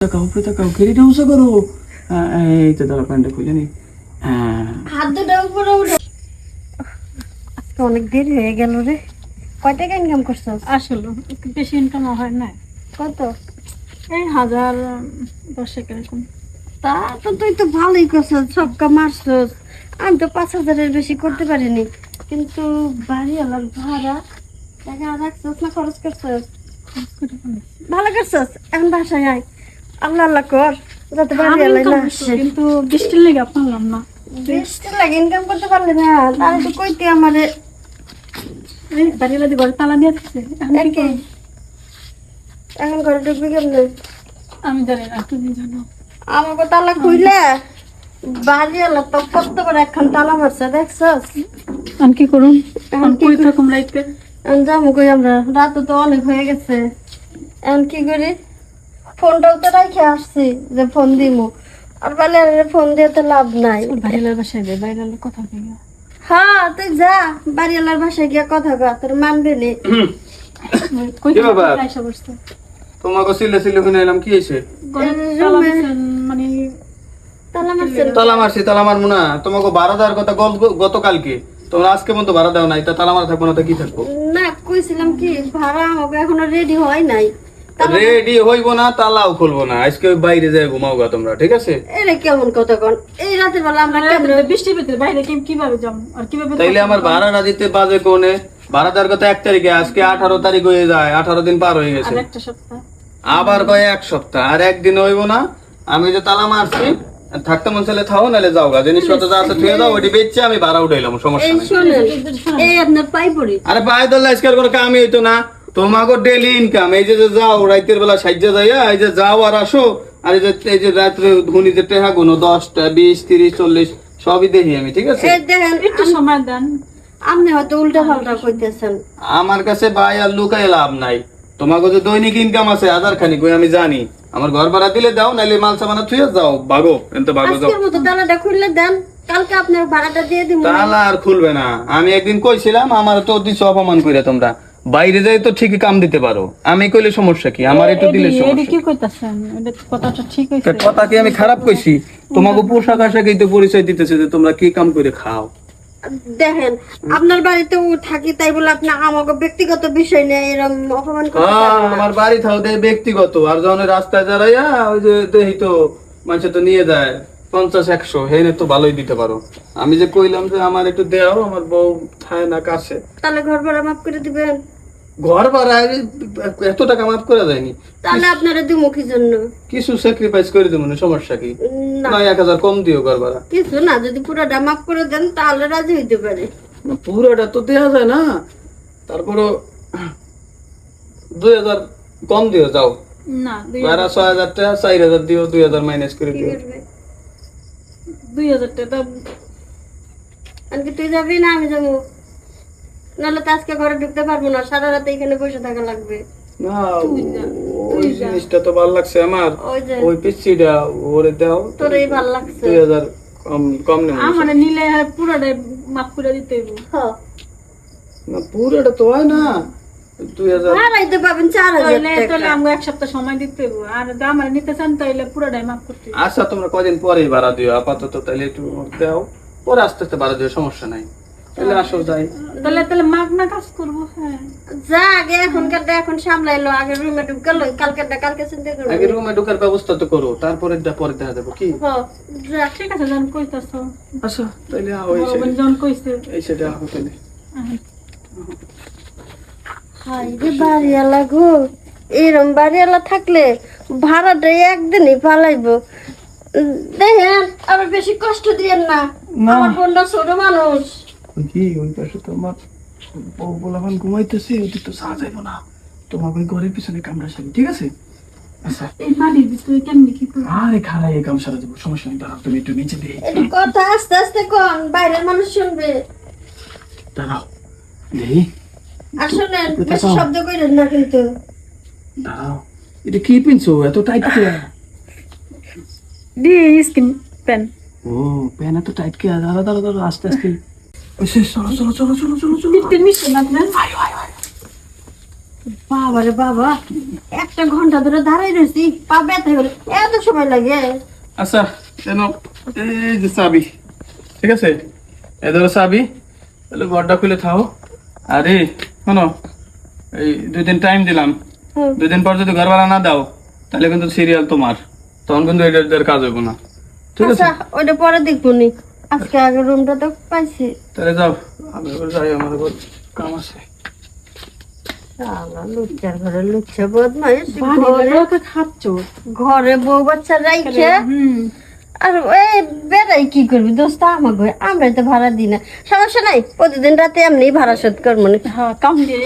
তাকাও উপরে তাকাও গেরিটা উঁচা করো। এই তো দাঁড়া প্যান্টটা খুলে নি। হাত দুটো উপরে উঠো। আজকে অনেক দেরি হয়ে গেল রে। কয় টাকা ইনকাম করছো? আসলে একটু বেশি ইনকাম হয় না। কত? এই 1010 এরকম। তা তো তুই তো ভালোই করছিস, সবকা মারছিস। আমি তো 5,000-এর বেশি করতে পারিনি, কিন্তু বাড়িওয়ালার ভাড়া টাকা রাখছিস না খরচ করছিস? ভালো করছিস। এখন বাসায় আয়, আল্লাহ আল্লাহ কর যাতে বাড়িওয়ালাই না আসে। কিন্তু বৃষ্টির লেগে পারলাম না। বেশি লাগে ইনকাম করতে পারলি না, তাহলে তো কইতে আমারে এই বাড়িওয়ালা দিয়ে ঘরে তালা দিয়ে দিচ্ছে। এখন কি একে। করব? এখন ঘরে ঢুকবি কেমনে? আমি জানি না, তুমি জানো। আমাকে তালা খুইলে বাড়িওয়ালা তো কত বড় একখান তালা মারছে দেখছস? আমি কি করুন? এখন কি কই করি? থাকুম রাইতে? এখন যাবো কই আমরা? রাত তো অনেক হয়ে গেছে। এখন কি করি? ফোনটাও তো রাখে আসছি যে ফোন দিমু, আর বাড়িওয়ালার ফোন দিয়ে তো লাভ নাই। বাড়িওয়ালার বাসায় যাই, বাড়িওয়ালার কথা কই। হ্যাঁ তুই যা বাড়িওয়ালার বাসায় গিয়া কথা কয়, তোর মানবে নি। কই কি ব্যাপার? আইসা বসতো। তোমাকে সিলে সিলে কিনে এলাম, কি হয়েছে? ঘরে তালা দিছেন মানে তালা মারছে না। তালা মারছি, তালা মারবো না? তোমাকে ভাড়া দেওয়ার কথা গতকালকে, তোমরা আজকে পর্যন্ত ভাড়া দেও নাই, তা তালা মারা থাকবো না তো কি থাকবো? না কইছিলাম কি ভাড়া আমাকে এখনো রেডি হয় নাই। রেডি হইবো না, তালাও খুলবো না, আজকে ওই বাইরে যাই ঘুমাও গা তোমরা, ঠিক আছে? এরে কেমন কথা কন? এই রাতের বেলা আমরা কেমনে? বৃষ্টির ভিতরে বাইরে কিভাবে যাবো আর কিভাবে তাইলে আমার ভাড়াটা দিতে বাজে কোনে? ভাড়া দেওয়ার কথা 1 তারিখে, আজকে 18 তারিখ হয়ে যায়, 18 দিন পার হয়ে গেছে। আর একটা সপ্তাহ আবার কয় 1 সপ্তাহ, আর একদিন হইব না। আমি যে তালা মারছি, থাকতে মন চাইলে থাও, নাহলে যাও গা, জিনিসপত্র যা আছে থুয়ে দাও, ওটি বেচছে আমি ভাড়া উঠাইলাম, সমস্যা এই নেই। শুনেন, এই আপনার পাই পড়ি। আরে পায়ে ধরলে আজকাল কোনো কামই হইতো না। তোমাকে ডেলি ইনকাম, এই যে যাও রাইতের বেলা সাজ্জা যাইয়া, এই যে যাও আর আসো, আর এই যে রাত্রে ধুনি যে টেহা গুনো 10টা 20 30 40 সবই দেখি আমি, ঠিক আছে? এই দেখেন, একটু সময় দেন। আপনি হয়তো উল্টা পাল্টা কইতেছেন। আমার কাছে ভাই আর লুকাই লাভ নাই। তোমাকে যে দৈনিক ইনকাম আছে 1000 খানিক, ওই আমি জানি। আমার ঘর ভাড়া দিলে দাও, নাইলে মাল সামানা থুয়ে যাও, ভাগো এনতে ভাগো যাও। আজকের মতো তালাটা খুললে দেন, কালকে আপনার ভাড়াটা দিয়ে দিব। তালা আর খুলবে না। আমি একদিন কইছিলাম, আমার তো দিছো অপমান কইরা তোমরা। বাইরে যাই তো ঠিকই কাম দিতে পারো, আমি কইলে সমস্যা কি? আমার একটু দিলে এডি সমস্যা কি কইতাছেন? এটা কথাটা ঠিক হইছে। তা কথা কি আমি খারাপ কইছি? তোমাকে পোশাক আশাকেই তো পরিচয় দিতেছে যে তোমরা কি কাম করে খাও। দেখেন, আপনার বাড়িতে থাকি তাই বলে আপনি আমাকে ব্যক্তিগত বিষয় নিয়ে এরকম অপমান করতে পারেন না। আমার বাড়ি থাও দেয় ব্যক্তিগত, আর যখন রাস্তায় দাঁড়াইয়া ওই যে দেহি তো মানুষ তো নিয়ে যায় 50-100, হেনে তো ভালোই দিতে পারো। আমি যে কইলাম যে আমার একটু দেও, আমার বউ খায় না কাছে। তাহলে ঘর ভাড়া মাফ করে দিবেন। ঘর ভাড়ায় এত টাকা মাফ করে দেয়নি, তাহলে আপনারা দিব কি জন্য? কিছু স্যাক্রিফাইস করে দেবো না, সমস্যা কি? না নয় 1000 কম দিও ঘর ভাড়া। কিছু না, যদি পুরোটা মাফ করে দেন তাহলে রাজি হইতে পারে। না, পুরোটা তো দেওয়া যায় না, তারপরও 2000 কম দিও, যাও। না, ভাড়া 6000 টাকা, 4000 দিও, 2000 মাইনাস করে কি দিও। করবে? 2000 টাকা আজকে তুই যাবি না আমি যাবো? নাহলে তো আজকে ঘরে ঢুকতে পারবো না, সারা রাত এখানে বসে থাকা লাগবে। না, ওই জিনিসটা তো ভালো লাগছে আমার, ওই যে ওই পিচ্ছিটা ওরে দাও, তোর এই ভাল লাগছে। 2000 কম কম নেব। আমার নিলে পুরোটাই মাফ করে দিতে হইব। হ্যাঁ, না পুরোটা তো হয় না, 2000। ভাড়াইতে পাবেন 4000 তাহলে টাকা। আমাকে 1 সপ্তাহ সময় দিতে হইব। আর আমার নিতে চান তাইলে পুরোটাই মাফ করতে হইব। আচ্ছা তোমরা কদিন পরেই ভাড়া দিও, আপাতত তাহলে একটু দাও, পরে আস্তে আস্তে ভাড়া দিও, সমস্যা নাই। তাহলে আসো যাই। তাহলে মাগ না কাজ করবো। হ্যাঁ, যা আগে এখনকারটা এখন সামলাইলো, আগে রুমে ঢুকে লই, কালকেরটা কালকে চিন্তা করবো। আগে রুমে ঢোকার ব্যবস্থা তো করো, তারপরে পরে দেখা যাবো কি। হ্যাঁ, যা। ঠিক আছে, যখন কইতাছো। আচ্ছা তাহলে বড় বোন যখন কইছে। এই সেটা আহো তাহলে। হাই রে বাড়িওয়ালা গো, এরম বাড়িওয়ালা থাকলে ভাড়াটা একদিনই পালাইবো। দেখেন আবার বেশি কষ্ট দিয়েন না, না। আমার বোনটা ছোট মানুষ। কি ওই পাশে তো আমার বউ বলাবান ঘুমাইতেছে, ওটি তো সাজাইবো না, তোমার ওই ঘরের পিছনে কামড়া সারি, ঠিক আছে? আচ্ছা এই বাড়ির ভিতরে কেমনি কি করবো? আরে খারাই এই কাম সারা দেবো, সমস্যা নেই, দাঁড়াও তুমি একটু নিচে দিয়ে। একটু কথা আস্তে আস্তে কন, বাইরের মানুষ শুনবে। দাঁড়াও দেই, আর শোনেন, বেশি শব্দ করেন না কিন্তু। দাঁড়াও। এটা কি পিনছো এত টাইট করে? দিয়ে স্কিন পেন। ও প্যান এত টাইট কে? দাঁড়া দাঁড়া দাঁড়া, আস্তে আস্তে। চলো চলো চলো চলো চলো চলো। নিতে নিচ্ছে না আপনার? আয় আয় আয়। বাবা রে বাবা, 1 ঘন্টা ধরে দাঁড়াই রয়েছি, পা ব্যথা করে এত সময় লাগে? আচ্ছা কেন, এই যে চাবি, ঠিক আছে, এই ধরো চাবি, তাহলে ঘরটা খুলে থাও। আরে শোনো, এই 2 দিন টাইম দিলাম, 2 দিন পর যদি ঘর ভাড়া না দাও তাহলে কিন্তু সিরিয়াল তোমার, তখন কিন্তু এটার কাজ হইব না, ঠিক আছে? আচ্ছা ওইটা পরে দেখবো নি, আজকে আগে রুমটা তো পাইছি। তাহলে যাও, আমি এবার যাই, আমার আবার কাম আছে। শালা লুচ্চার ঘরে লুচ্চা বদমাইশ, লোকে খাচ্ছ ঘরে বউ বাচ্চা রাইখে আর এই বেড়াই কি করবি দোস্ত, আমাকে আমরাই তো ভাড়া দিই না, সমস্যা নাই, প্রতিদিন রাতে এমনি ভাড়া শোধ করবো না। হ্যাঁ কাম দিয়ে